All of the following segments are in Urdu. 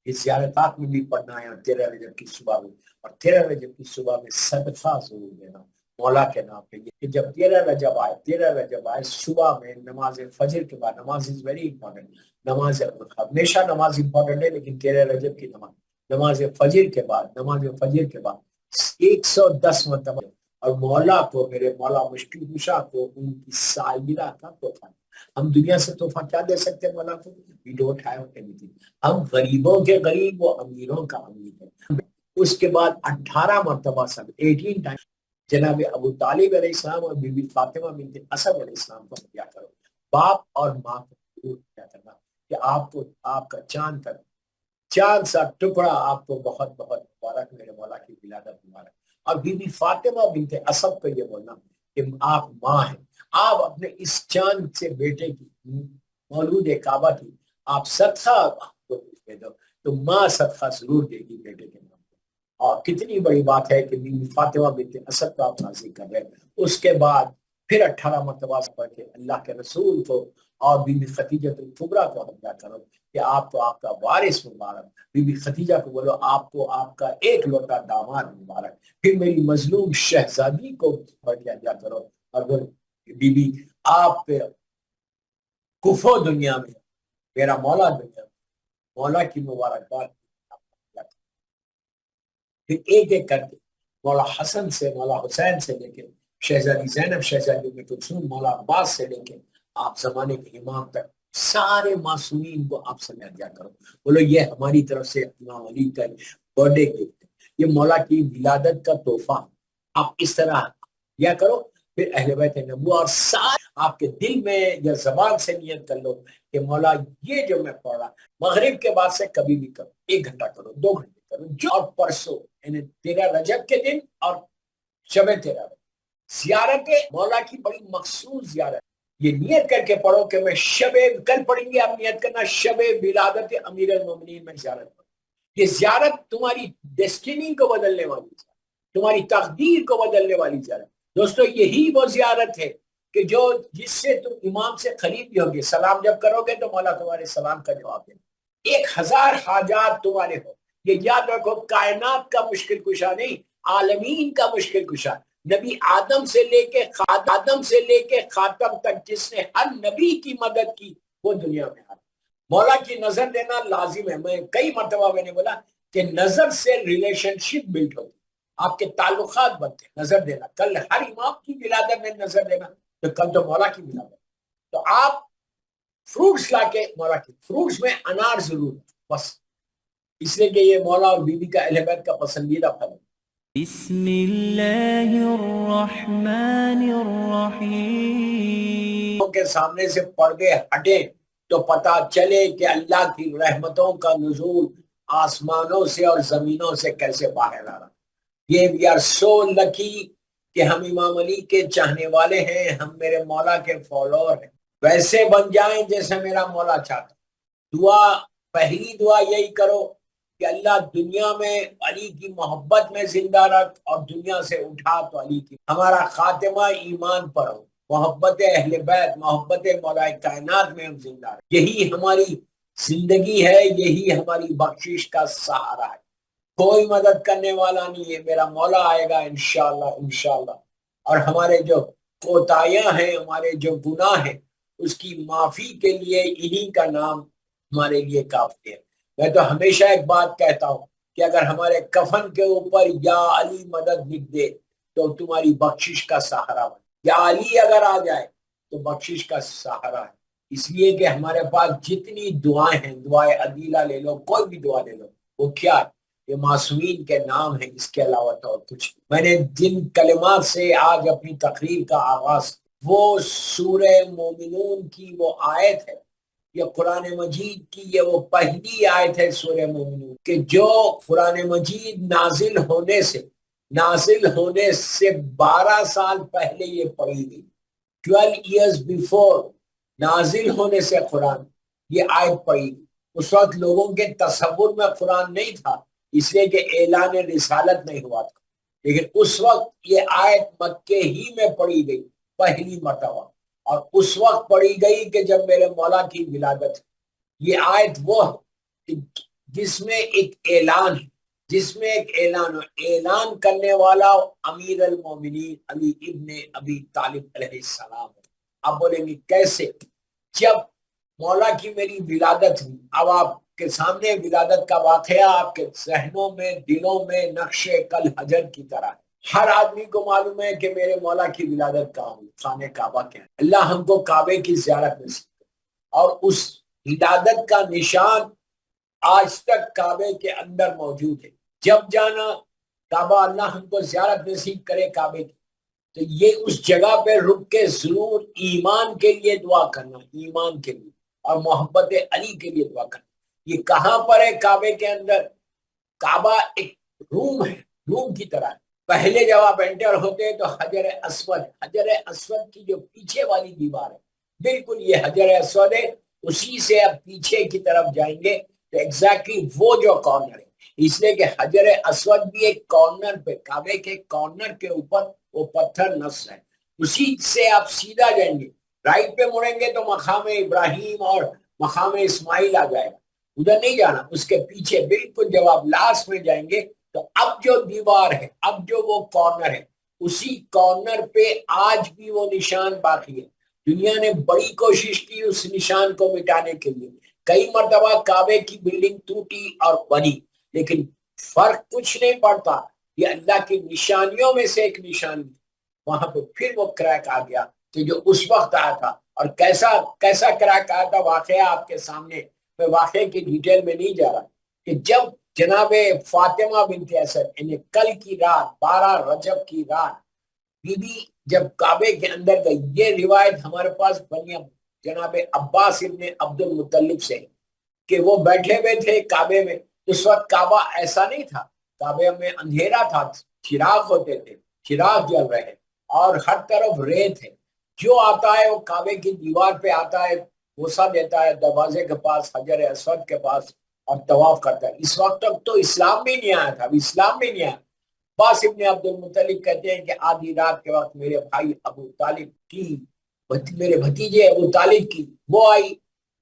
یہ زیارتات میں بھی پڑھنا ہے، اور 13 رجب کی صبح میں، اور 13 رجب کی صبح میں صدقہ ضرور دینا مولا کے نام پہ. کہ جب 13 رجب آئے صبح میں نماز فجر کے بعد، نماز از ویری امپورٹنٹ. نماز ہمیشہ نماز امپورٹنٹ ہے، لیکن 13 رجب کی نماز فجر کے بعد، 110 مرتبہ. اور مولا کو، میرے مولا مشکل کشا کو، ان کی سالگرہ کا تحفہ. ہم دنیا سے تحفہ کیا دے سکتے ہیں مولا کو؟ وی ڈونٹ ہیو اینی تھنگ. ہم غریبوں کے غریب، وہ امیروں کا امیر ہے. اس کے بعد 18 مرتبہ سب 18 ٹائم جناب ابو طالب علیہ السلام اور بی بی فاطمہ بنت اسد علیہ السلام کو کیا کرو. باپ اور ماں کو کیا کرنا کہ آپ کو، آپ کا چاند سا ٹکڑا آپ کو بہت بہت مبارک، میرے مولا کی ولادت مبارک. اور بی بی فاطمہ بنت اسد کو یہ بولنا کہ آپ ماں ہیں، آپ اپنے اس چاند سے بیٹے کی، مولود کعبہ کی آپ صدقہ کو دے دو، تو ماں صدقہ ضرور دے گی بیٹے کے نام پہ. اور کتنی بڑی بات ہے کہ بی بی فاطمہ بنت اسد کو آپ راضی کر رہے. اس کے بعد پھر 18 مرتبہ پڑھ کے اللہ کے رسول کو اور بی بی خدیجہ الکبریٰ کو ہدیہ کرو کہ آپ کو آپ کا وارث مبارک. بی بی خدیجہ کو بولو آپ کو آپ کا ایک لوٹا داماد مبارک. پھر میری مظلوم شہزادی کو پڑھ کے ہدیہ کرو. اور بی بی آپ پہ کفو دنیا میں، میرا مولا دنیا میں، مولا کی مبارکباد. پھر ایک ایک کر کے مولا حسن سے، مولا حسین سے لے کے شہزادی زینب، شہزادی ام کلثوم، مولا عباس سے لے کے آپ زمانے کے امام تک سارے معصومین کو آپ سے ہدیہ کرو. بولو یہ ہماری طرف سے امام علی کا برتھ ڈے گفٹ ہے، یہ مولا کی ولادت کا تحفہ. آپ اس طرح کیا کرو. پھر اہل بیت نبوہ اور سارے آپ کے دل میں یا زبان سے نیت کر لو کہ مولا یہ جو میں پڑھ رہا مغرب کے بعد سے کبھی بھی کرو، 1 گھنٹہ کرو، 2 گھنٹے کرو، جو اور پرسوں یعنی 13 رجب کے دن اور شب 13 زیارت مولا کی بڑی مخصوص زیارت. یہ نیت کر کے پڑھو کہ میں کل پڑھیں گے آپ نیت کرنا شب ولادت امیر المومنین میں زیارت پڑھو. یہ زیارت تمہاری ڈیسٹینی کو بدلنے والی زیارت، تمہاری تقدیر کو بدلنے والی زیارت. دوستو یہی وہ زیارت ہے کہ جس سے تم امام سے قریب ہوگے. سلام جب کرو گے تو مولا تمہارے سلام کا جواب دے. 1000 حاجات تمہارے ہو. یہ یاد رکھو کائنات کا مشکل کشا نہیں، عالمین کا مشکل کشا. نبی آدم سے لے کے خاتم تک جس نے ہر نبی کی مدد کی وہ دنیا میں آتا. مولا کی نظر دینا لازم ہے. میں کئی مرتبہ میں نے بولا کہ نظر سے ریلیشن شپ بلڈ ہوتی، آپ کے تعلقات بنتے. نظر دینا، کل ہر امام کی ولادت میں نظر دینا، تو کل تو مولا کی ولادت. تو آپ فروٹس لا کے مولا کی، فروٹس میں انار ضرور بس، اس لیے کہ یہ مولا اور بی بی کا اہل بیت کا پسندیدہ پھل ہے. بسم اللہ الرحمن الرحیم. کے سامنے سے پردے ہٹے تو پتا چلے کہ اللہ کی رحمتوں کا نزول آسمانوں سے اور زمینوں سے کیسے باہر آ رہا. یہ وی آر سو لکی کہ ہم امام علی کے چاہنے والے ہیں، ہم میرے مولا کے فالوور ہیں. ویسے بن جائیں جیسے میرا مولا چاہتا. دعا، پہلی دعا یہی کرو کہ اللہ دنیا میں علی کی محبت میں زندہ رکھ، اور دنیا سے اٹھا تو علی کی. ہمارا خاتمہ ایمان پر ہو، محبت اہل بیت، محبت مولا کائنات میں ہم زندہ رہیں. یہی ہماری زندگی ہے، یہی ہماری بخشش کا سہارا ہے. کوئی مدد کرنے والا نہیں ہے، میرا مولا آئے گا انشاءاللہ انشاءاللہ. اور ہمارے جو کوتاہیاں ہیں، ہمارے جو گناہ ہیں، اس کی معافی کے لیے انہی کا نام ہمارے لیے کافی ہے. میں تو ہمیشہ ایک بات کہتا ہوں کہ اگر ہمارے کفن کے اوپر یا علی مدد لکھ دے تو تمہاری بخشش کا سہارا بن. یا علی اگر آ جائے تو بخشش کا سہارا ہے. اس لیے کہ ہمارے پاس جتنی دعائیں ہیں، دعائیں عدیلہ لے لو، کوئی بھی دعا لے لو، وہ کیا ہے؟ یہ معصومین کے نام ہے، اس کے علاوہ تو اور کچھ. میں نے جن کلمات سے آج اپنی تقریر کا آغاز، وہ سورہ مومنون کی وہ آیت ہے، یہ قرآن مجید کی یہ وہ پہلی آیت ہے سورہ مومنون، کہ جو قرآن مجید نازل ہونے سے 12 سال پہلے یہ پڑھی گئی. 12 ایئرز بیفور نازل ہونے سے قرآن یہ آیت پڑھی گئی. اس وقت لوگوں کے تصور میں قرآن نہیں تھا، اس لیے کہ اعلان رسالت نہیں ہوا تھا. لیکن اس وقت یہ آیت مکے ہی میں پڑھی گئی پہلی مرتبہ، اور اس وقت پڑھی گئی کہ جب میرے مولا کی ولادت. یہ آیت وہ ہے کہ جس میں ایک اعلان ہے، جس میں ایک اعلان اعلان کرنے والا امیر المومنین علی ابن ابی طالب علیہ السلام ہے۔ آپ بولیں گے کیسے؟ جب مولا کی میری ولادت ہوئی، اب آپ کے سامنے ولادت کا واقعہ آپ کے ذہنوں میں، دلوں میں نقش کل حجر کی طرح ہے۔ ہر آدمی کو معلوم ہے کہ میرے مولا کی ولادت کہاں ہوئی، خانہ کعبہ کیا ہے۔ اللہ ہم کو کعبے کی زیارت نصیب کرے، اور اس ولادت کا نشان آج تک کعبے کے اندر موجود ہے۔ جب جانا کعبہ، اللہ ہم کو زیارت نصیب کرے کعبے کی، تو یہ اس جگہ پہ رک کے ضرور ایمان کے لیے دعا کرنا، ایمان کے لیے اور محبت علی کے لیے دعا کرنا۔ یہ کہاں پر ہے؟ کعبے کے اندر۔ کعبہ ایک روم ہے، روم کی طرح ہے۔ پہلے جب آپ انٹر ہوتے ہیں تو حجر اسود، حجر اسود کی جو پیچھے والی دیوار ہے، بالکل یہ حجر اسود ہے، اسی سے آپ پیچھے کی طرف جائیں گے تو ایگزیکٹلی وہ جو کارنر ہے، اس لیے کہ حجر اسود بھی ایک کارنر پہ، کعبے کے کارنر کے اوپر وہ پتھر نصب ہے، اسی سے آپ سیدھا جائیں گے، رائٹ پہ مڑیں گے تو مقام ابراہیم اور مقام اسماعیل آ جائے گا، ادھر نہیں جانا، اس کے پیچھے بالکل جب آپ لاسٹ میں جائیں گے تو اب جو دیوار ہے، اب جو وہ کارنر ہے، اسی کارنر پہ آج بھی وہ نشان باقی ہے۔ دنیا نے بڑی کوشش کی اس نشان کو مٹانے کے لیے، کئی مرتبہ کعبے کی بلڈنگ ٹوٹی اور بنی، لیکن فرق کچھ نہیں پڑتا، یہ اللہ کی نشانیوں میں سے ایک نشانی، وہاں پہ پھر وہ کریک آ گیا کہ جو اس وقت آیا تھا، اور کیسا کریک آیا تھا واقعہ آپ کے سامنے، میں واقعے کی ڈیٹیل میں نہیں جا رہا، کہ جب جناب فاطمہ بنت اسد، یعنی کل کی رات 12 رجب کی رات، بی بی جب کعبے کے اندر گئی، یہ روایت ہمارے پاس بنی جناب عباس ابن عبد المطلب سے، کہ وہ بیٹھے ہوئے تھے کعبے میں، اس وقت کعبہ ایسا نہیں تھا، کعبے میں اندھیرا تھا، چراغ ہوتے تھے، چراغ جل رہے، اور ہر طرف ریت ہے، جو آتا ہے وہ کعبے کی دیوار پہ آتا ہے، بوسہ دیتا ہے دروازے کے پاس، حجر اسود کے پاس، اور طواف کرتا ہے۔ اس وقت تک تو اسلام بھی نہیں آیا تھا، اب اسلام بھی نہیں آیا۔ عباس ابن عبد المطلب کہتے ہیں کہ آدھی رات کے وقت میرے بھائی ابو طالب کی، میرے بھتیجے ابو طالب کی وہ آئی،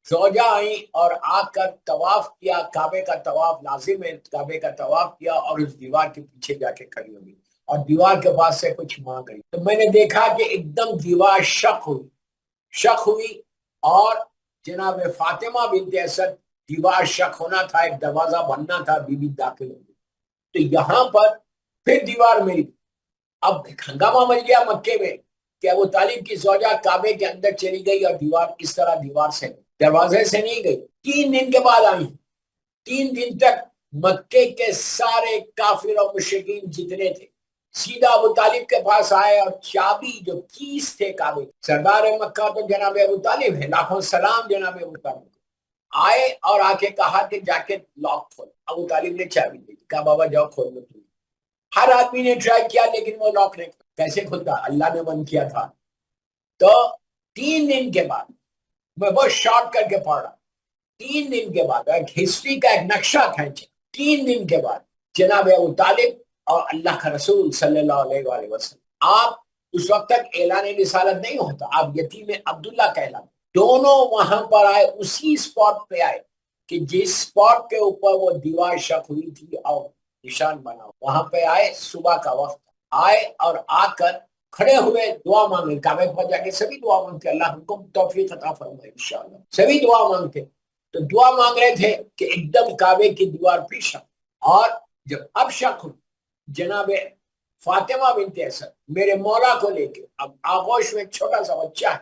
زوجہ آئی اور آ کر طواف کیا، کعبے کا طواف لازم ہے، کعبے کا طواف کیا، اور اس دیوار کے پیچھے جا کے کھڑی ہوگی اور دیوار کے پاس سے کچھ مانگ گئی، تو میں نے دیکھا کہ ایک دم دیوار شق ہوئی، اور جناب فاطمہ بنت اسد، دیوار شق ہونا تھا، ایک دروازہ بننا تھا، بی بی داخل ہوگی، تو یہاں پر پھر دیوار مل گئی۔ اب ہنگامہ مچ گیا مکے میں کہ ابو طالب کی زوجہ کعبے کے اندر چلی گئی، اور دیوار اس طرح دیوار سے دروازے سے نہیں گئی، 3 دن کے بعد آئی، 3 دن تک مکے کے سارے کافر اور مشرکین جتنے تھے سیدھا ابو طالب کے پاس آئے، اور چابی جو کیس تھے کعبے، سردار مکہ تو جناب ابو طالب ہے، لاکھوں سلام جناب ابو طالب، آئے اور آ کے کہا کہ جا کے لاک کھول، ابو طالب نے چابی دی، کہا بابا جاؤ کھول دو، ہر آدمی نے ٹرائی کیا لیکن وہ لاک نہیں، کیسے کھلتا؟ اللہ نے بند کیا تھا۔ تو 3 دن کے بعد، میں بہت شارٹ کر کے پڑھ رہا، 3 دن کے بعد ایک ہسٹری کا ایک نقشہ کھینچے، 3 دن کے بعد جناب ابو طالب اور اللہ کا رسول صلی اللہ علیہ وآلہ وسلم، آپ اس وقت تک اعلان رسالت نہیں ہوتا، آپ یتیم عبداللہ کہلاتے، دونوں وہاں پر آئے، اسی سپاٹ پہ آئے کہ جس سپاٹ کے اوپر وہ دیوار شق ہوئی تھی اور نشان بنا، وہاں پہ آئے، صبح کا وقت آئے، اور آ کر کھڑے ہوئے دعا مانگے، کعبے پر جا کے سبھی دعا مانگتے، اللہ ہم کو توفیق عطا فرمائے انشاءاللہ، سبھی دعا مانگتے، تو دعا مانگ رہے تھے کہ ایک دم کعبے کی دیوار پہ شق، اور جب اب شق ہوئی، جناب فاطمہ بنت اسد میرے مولا کو لے کے، اب آغوش میں ایک چھوٹا سا بچہ ہے،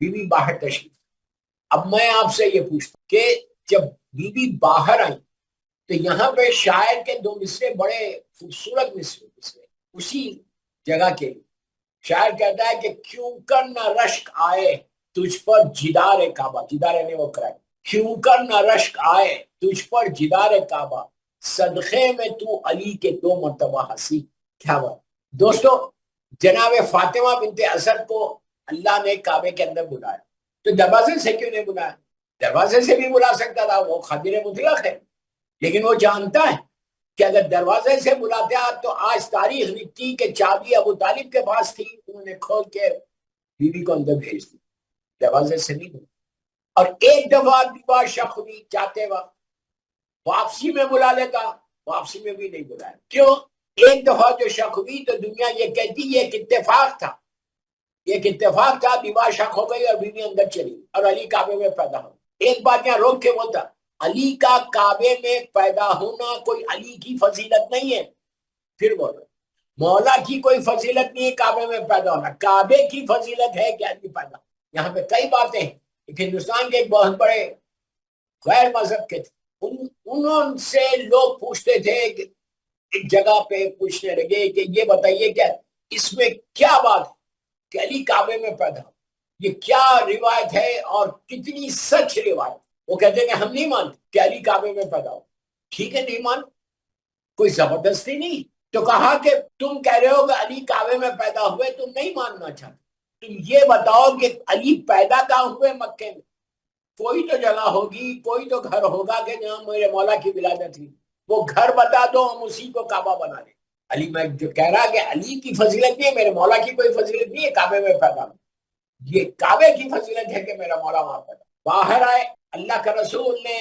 بی بی باہر تشریف، اب میں آپ سے یہ پوچھتا کہ جب بی بی باہر آئی تو یہاں پہ شاعر کے 2 مصرے بڑے خوبصورت مصرے اسی جگہ کے، شاعر کہتا ہے کہ کیوں کر نہ رشک آئے تجھ پر جدار کعبہ، جدار نے وہ کرا، کیوں کر نہ رشک آئے تجھ پر جدار کعبہ، صدقے میں تو علی کے 2 مرتبہ ہنسی، کیا بات دوستو، جناب فاطمہ بنت اسد کو اللہ نے کعبے کے اندر بلایا، تو دروازے سے کیوں نہیں بلایا؟ دروازے سے بھی بلا سکتا تھا، وہ قادر مطلق ہے، لیکن وہ جانتا ہے کہ اگر دروازے سے بلاتا تو آج تاریخ لکھتی کہ چابی ابو طالب کے پاس تھی، انہوں نے کھول کے بی بی کو اندر بھیج دی، دروازے سے نہیں بلا، اور ایک دفعہ دیوار شق ہوئی جاتے وقت، واپسی میں بلا لیتا، واپسی میں بھی نہیں بلایا. کیوں؟ ایک دفعہ جو شک ہوئی تو دنیا یہ کہتی یہ ایک اتفاق تھا، ایک اتفاق تھا، بیوہ شک ہو گئی اور بیوی اندر چلی اور علی کعبے میں پیدا ہو. ایک بات یہاں روک کے بولتا، علی کا کعبے میں پیدا ہونا کوئی علی کی فضیلت نہیں ہے. پھر بولو مولا کی کوئی فضیلت نہیں ہے کعبے میں پیدا ہونا، کعبے کی فضیلت ہے کہ علی پیدا. یہاں پہ کئی باتیں ہیں. ایک ہندوستان کے ایک بہت بڑے غیر مذہب کے تھے، انہوں سے لوگ پوچھتے تھے کہ ایک جگہ پہ پوچھنے لگے کہ یہ بتائیے کہ اس میں کیا بات ہے کہ علی کعبے میں پیدا ہو، یہ کیا روایت ہے اور کتنی سچ روایت. وہ کہتے ہیں کہ ہم نہیں مانتے کہ علی کعبے میں پیدا ہو. ٹھیک ہے نہیں مان، کوئی زبردستی نہیں. تو کہا کہ تم کہہ رہے ہو کہ علی کعبے میں پیدا ہوئے، تم نہیں ماننا چاہتے، تم یہ بتاؤ کہ علی پیدا کہاں ہوئے مکے میں. کوئی تو جگہ ہوگی، کوئی تو گھر ہوگا کہ جہاں میرے مولا کی ولادت تھی، وہ گھر بتا دو، ہم اسی کو کعبہ بنا لیں. علی میں جو کہہ رہا کہ علی کی فضیلت نہیں ہے، میرے مولا کی کوئی فضیلت نہیں ہے کعبے میں پیدا ہو، یہ کعبے کی فضیلت ہے کہ میرا مولا وہاں پیدا. باہر آئے، اللہ کا رسول نے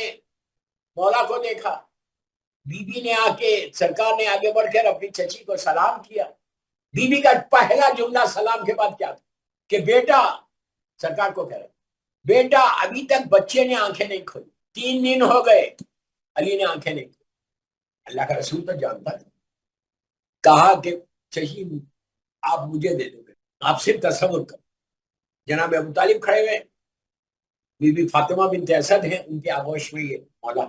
مولا کو دیکھا، بی بی نے آ کے، سرکار نے آگے بڑھ کر اپنی چچی کو سلام کیا. بی بی کا پہلا جملہ سلام کے بعد کیا تھا کہ بیٹا، سرکار کو کہہ رہے بیٹا ابھی تک بچے نے آنکھیں نہیں کھولی، 3 دن ہو گئے علی نے آنکھیں نہیں کھولی. اللہ کا رسول تو جانتا تھا. کہا کہ چچی آپ مجھے دے دو گے. آپ صرف تصور کرو، جناب ابو طالب کھڑے ہوئے، بی بی فاطمہ بنت اسد ہیں ان کی آغوش میں یہ مولا،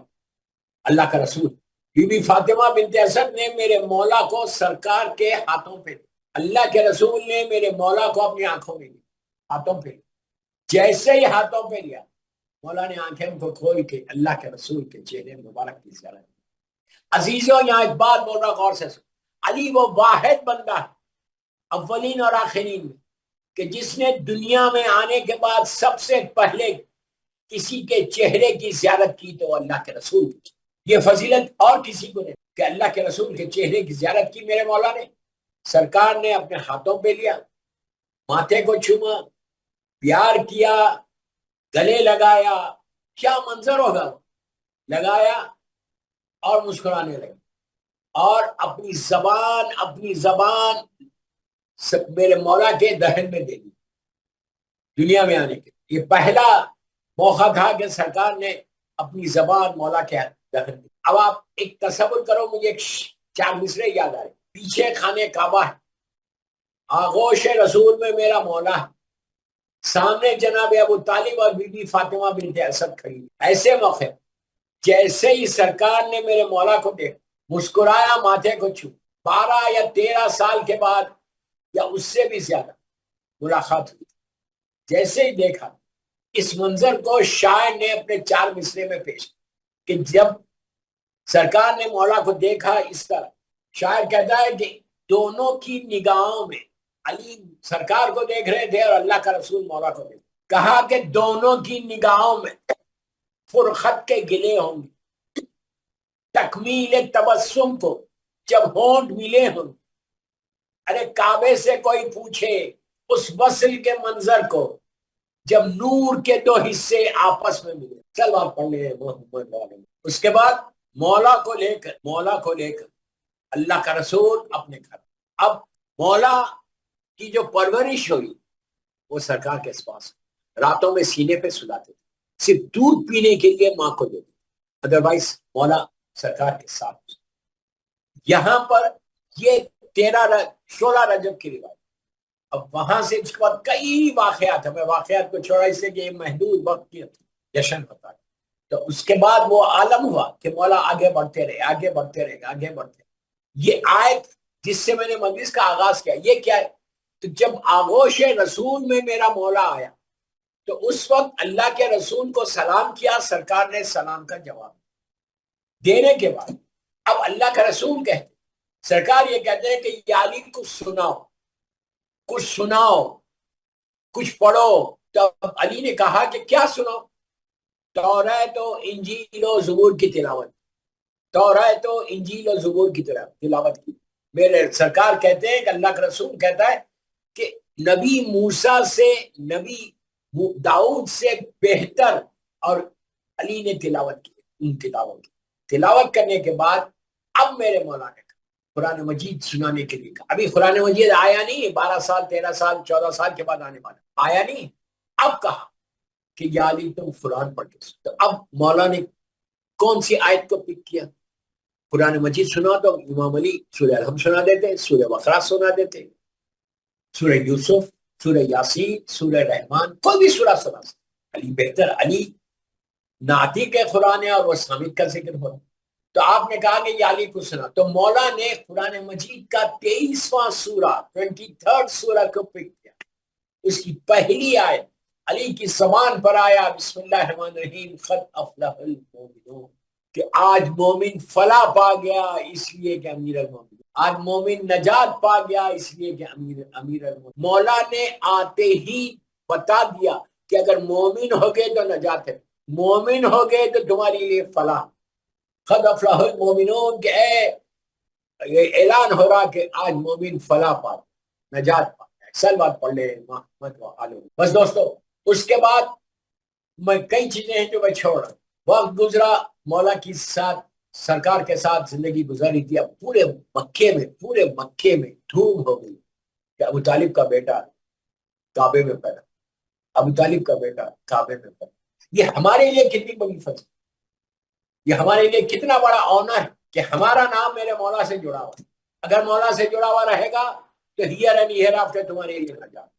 اللہ کا رسول. بی بی فاطمہ بنت اسد نے میرے مولا کو سرکار کے ہاتھوں پہ، اللہ کے رسول نے میرے مولا کو اپنی آنکھوں میں لیا، ہاتھوں پہ. جیسے ہی ہاتھوں پہ لیا، مولا نے آنکھیں کو کھول کے اللہ کے رسول کے چہرے مبارک کی زیارت. عزیزوں یہاں ایک بات بول رہا، غور سے سن. علی وہ واحد بندہ ہے اولین اور آخرین میں کہ جس نے دنیا میں آنے کے بعد سب سے پہلے کسی کے چہرے کی زیارت کی تو اللہ کے رسول کی. یہ فضیلت اور کسی کو نہیں کہ اللہ کے رسول کے چہرے کی زیارت کی میرے مولا نے. سرکار نے اپنے ہاتھوں پہ لیا، ماتھے کو چھوما، پیار کیا، گلے لگایا. کیا منظر ہوگا، لگایا اور مسکرانے لگے اور اپنی زبان میرے مولا کے دہن میں دے دی دنیا میں آنے کے. یہ پہلا موقع تھا کہ سرکار نے اپنی زبان مولا کے دہن میں. اب آپ ایک تصور کرو، مجھے ایک 4 مصرے یاد آئے. پیچھے خانے کعبہ ہے، آغوش رسول میں میرا مولا ہے، سامنے جناب ابو طالب اور بی بی فاطمہ بنت اسد کھڑی. ایسے موقع جیسے ہی سرکار نے میرے مولا کو دیکھا، مسکرایا، ماتھے کو چھو. 12 یا 13 سال کے بعد یا اس سے بھی زیادہ ملاقات ہوئی. جیسے ہی دیکھا، اس منظر کو شاعر نے اپنے 4 مصرے میں پیش کہ جب سرکار نے مولا کو دیکھا اس طرح، شاعر کہتا ہے کہ دونوں کی نگاہوں میں، علی سرکار کو دیکھ رہے تھے اور اللہ کا رسول مولا کو دیکھ. کہا کہ دونوں کی نگاہوں میں فرخت کے گلے ہوں گے، تکمیل تبسم کو جب ہونٹ ملے ہوں. ارے کعبے سے کوئی پوچھے اس وصل کے منظر کو جب نور کے 2 حصے آپس میں ملے. چل آپ پڑھ لیں محمد عالم. اس کے بعد مولا کو لے کر اللہ کا رسول اپنے گھر. اب مولا کی جو پرورش ہوئی وہ سرکار کے پاس، راتوں میں سینے پہ سلاتے تھے، صرف دودھ پینے کے لیے ماں کو دیتے، ادروائز مولا سرکار کے ساتھ. یہاں پر یہ 16 رجب کی روایت. اب وہاں سے اس کے بعد کئی واقعات ہیں، میں واقعات کو چھوڑا اس سے کہ یہ محدود وقت کی جشن ہوتا ہے. تو اس کے بعد وہ عالم ہوا کہ مولا آگے بڑھتے رہے. یہ آیت جس سے میں نے مجلس کا آغاز کیا، یہ کیا ہے؟ تو جب آغوش رسول میں میرا مولا آیا تو اس وقت اللہ کے رسول کو سلام کیا، سرکار نے سلام کا جواب دینے کے بعد اب اللہ کا رسول کہتے، سرکار یہ کہتے ہیں کہ یا علی کچھ سناؤ، کچھ پڑھو. تو علی نے کہا کہ کیا سناؤ؟ توریت و انجیل و زبور کی تلاوت. توریت و انجیل و زبور کی تلاوت کی. میرے سرکار کہتے ہیں کہ اللہ کا رسول کہتا ہے کہ نبی موسیٰ سے، نبی داؤد سے بہتر اور علی نے تلاوت کی ان کتابوں کی. تلاوت کرنے کے بعد اب میرے مولا نے قرآن مجید سنانے کے لیے کہا. ابھی قرآن مجید آیا نہیں, 12 سال 13 سال 14 سال کے بعد آنے والا, آیا نہیں. اب کہا کہ یا علی تم قرآن پڑھ کے سن. تو اب مولا نے کون سی آیت کو پک کیا؟ قرآن مجید سنا تو امام علی سورہ الحمد سنا دیتے, سورہ بقرہ سنا دیتے, سورہ یوسف, سورہ یاسین, سورہ رحمان, کوئی بھی سورہ سنا. علی بہتر, علی نعتیق قرآن ہے اور وہ سامد کا ذکر ہو. تو آپ نے کہا کہ یہ علی کو سنا. تو مولا نے قرآن مجید کا 23واں سورہ 23rd سورہ کو پک کیا. اس کی پہلی آیت علی کی زبان پر آیا, بسم اللہ الرحمن الرحیم, قد افلح المؤمنون, کہ آج مومن فلاح پا گیا اس لیے کہ امیر المومنین, آج مومن نجات پا گیا اس لیے کہ امیر المومنین. مولا نے آتے ہی بتا دیا کہ اگر مومن ہو گئے تو نجات ہے, مومن ہو گئے تو تمہاری لیے فلاح. قد افلح المؤمنون, کہ یہ اعلان ہو رہا کہ آج مومن فلاح پا, نجات پا. اکثر بات پڑھ لے محمد و آلہ. بس دوستو, اس کے بعد میں کئی چیزیں ہیں جو میں چھوڑ رہا ہوں. وقت گزرا, مولا کی ساتھ سرکار کے ساتھ زندگی گزاری تھی. اب پورے مکے میں دھوم ہو گئی کہ ابو طالب کا بیٹا کعبے میں پیدا, ابو طالب کا بیٹا کعبے میں پیدا. یہ ہمارے لیے کتنی بڑی فضل, یہ ہمارے لیے کتنا بڑا آنر ہے کہ ہمارا نام میرے مولا سے جڑا ہوا. اگر مولا سے جڑا ہوا رہے گا تو ہیئر اینڈ ہیئر آفٹر تمہارے لیے نجات.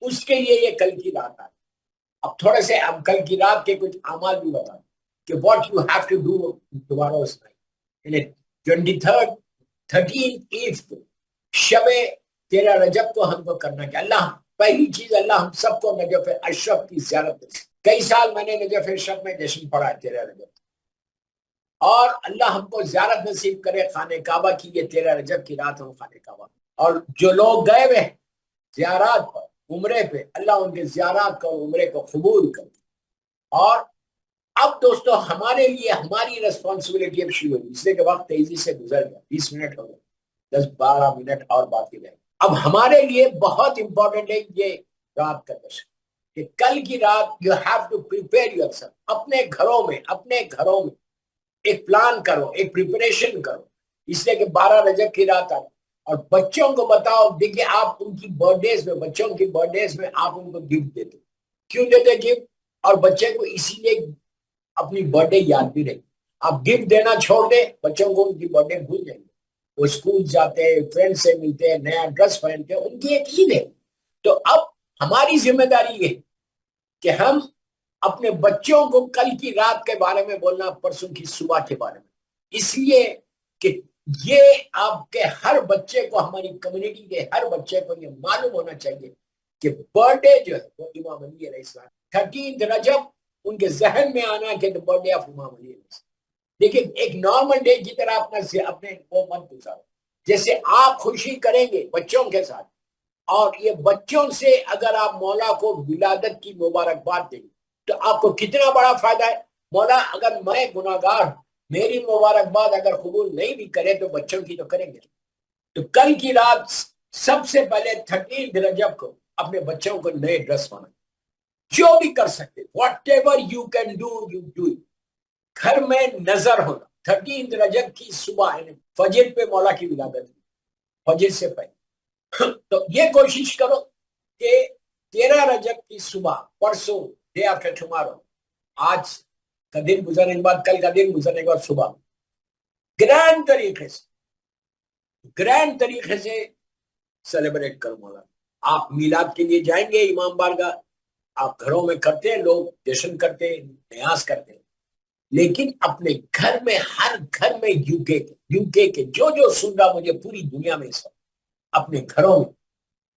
اس کے لیے یہ کل کی رات ہے. اب تھوڑے سے اب کل کی رات کے کچھ اعمال بھی بتا کہ what you have to do tomorrow's night. 23rd 13th eve شب 13 رجب کو ہم کو کرنا کہ اللہ, پہلی چیز اللہ ہم سب کو نجف اشرف کی زیارت دے. کئی سال میں نے نجف اشرف میں جشن پڑھا ہے 13 رجب, اور اللہ ہم کو زیارت نصیب کرے خانہ کعبہ کی. یہ 13 رجب کی رات ہم خانہ کعبہ, اور جو لوگ گئے ہوئے زیارات پر عمرے پہ, اللہ ان کے زیارات کو عمرے کو قبول کرے. اور اب دوستو ہمارے لیے ہماری ریسپانسبلٹی اب شروع ہوئی, اس لیے کہ وقت تیزی سے گزر گیا, 20 منٹ ہو گئے, 10-12 منٹ اور باقی رہے. اب ہمارے لیے بہت امپورٹنٹ ہے یہ رات کا جشن, کہ کل کی رات you have to prepare yourself. اپنے گھروں میں ایک پلان کرو, ایک پریپریشن کرو, اس لیے کہ 12 رجب کی رات آئی. اور بچوں کو بتاؤ, دیکھیں آپ ان کی برتھ ڈیز میں, بچوں کی برتھ ڈیز میں آپ ان کو گفٹ دیتے. کیوں دیتے گفٹ؟ اور بچے کو اسی لیے اپنی برتھ ڈے یاد بھی رہے. آپ گفٹ دینا چھوڑ دیں, بچوں کو ان کی برتھ ڈے بھول جائیں گے. وہ اسکول جاتے ہیں, فرینڈ سے ملتے ہیں, نیا ڈریس پہنتے ہیں, ان کی ایک عید ہے. تو اب ہماری ذمہ داری یہ کہ ہم اپنے بچوں کو کل کی رات کے بارے میں بولنا, پرسوں کی صبح کے بارے میں, اس لیے کہ یہ آپ کے ہر بچے کو, ہماری کمیونٹی کے ہر بچے کو یہ معلوم ہونا چاہیے کہ برتھ ڈے جو ہے وہ امام علی علیہ السلام. 13 رجب ان کے ذہن میں آنا کہ برتھ ڈے آف امام علی علیہ السلام. دیکھیں ایک نارمل ڈے کی طرح اپنے وہ مت گزارو. جیسے آپ خوشی کریں گے بچوں کے ساتھ, اور یہ بچوں سے اگر آپ مولا کو ولادت کی مبارکباد دیں گے تو آپ کو کتنا بڑا فائدہ ہے. مولا اگر میں گناہگار, میری مبارکباد اگر قبول نہیں بھی کرے تو بچوں کی تو کریں گے. تو کل کی رات سب سے پہلے 13 رجب کو اپنے بچوں کو نئے ڈریس بنائیں, جو بھی کر سکتے, whatever you can do you do it. گھر میں نظر ہونا, 13 رجب کی صبح فجر پہ مولا کی ولادت, فجر سے پہلے. تو یہ کوشش کرو کہ 13 رجب کی صبح, پرسوں ڈے آفٹر ٹمارو, آج کا دن گزرنے کے بعد, کل کا دن گزرنے کے بعد صبح گرینڈ طریقے سے سیلیبریٹ کرو مولا. آپ میلاد کے لیے جائیں گے امام بارگاہ, آپ گھروں میں کرتے ہیں, لوگ جشن کرتے ہیں, نیاز کرتے ہیں, لیکن اپنے گھر میں, ہر گھر میں, یو کے جو سن رہا مجھے پوری دنیا میں اس وقت, اپنے گھروں میں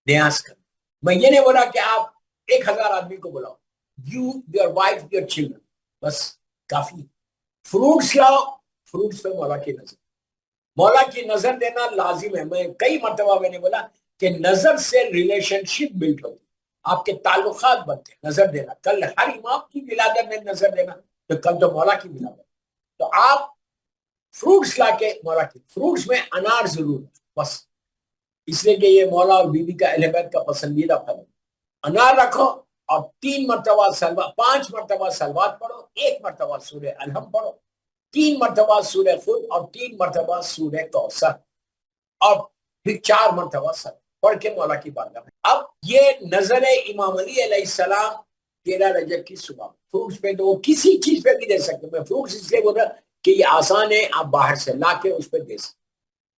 نیاز کریں. میں یہ نہیں بولا کہ آپ 1000 آدمی کو بلاؤ, you, your wife, your children, بس کافی. فروٹس لاؤ, فروٹس پہ مولا کی نظر دینا لازم ہے. میں کئی مرتبہ میں نے بولا کہ نظر سے ریلیشن شپ بلڈ ہوتی, آپ کے تعلقات بنتے ہیں نظر دینا. کل ہر امام کی ولادت میں نظر دینا, تو کل تو مولا کی ولادت. تو آپ فروٹس لا کے مولا کی, فروٹس میں انار ضرور ہے بس, اس لیے کہ یہ مولا اور بی بی کا اہل بیت کا پسندیدہ پھل ہے. انار رکھو اور 3 مرتبہ 5 مرتبہ سلوات پڑھو, 1 مرتبہ سورہ الحمد پڑھو, 3 مرتبہ سورہ خود اور 3 مرتبہ سورہ کوثر اور پھر 4 مرتبہ سر پڑھ کے مولا کی بارگاہ میں. اب یہ نظر امام علی علیہ السلام 13 رجب کی صبح. فروٹس پہ تو وہ کسی چیز پہ بھی دے سکتے. میں فروٹس اس لیے بول رہا کہ یہ آسان ہے, آپ باہر سے لا کے اس پہ دے سکتے.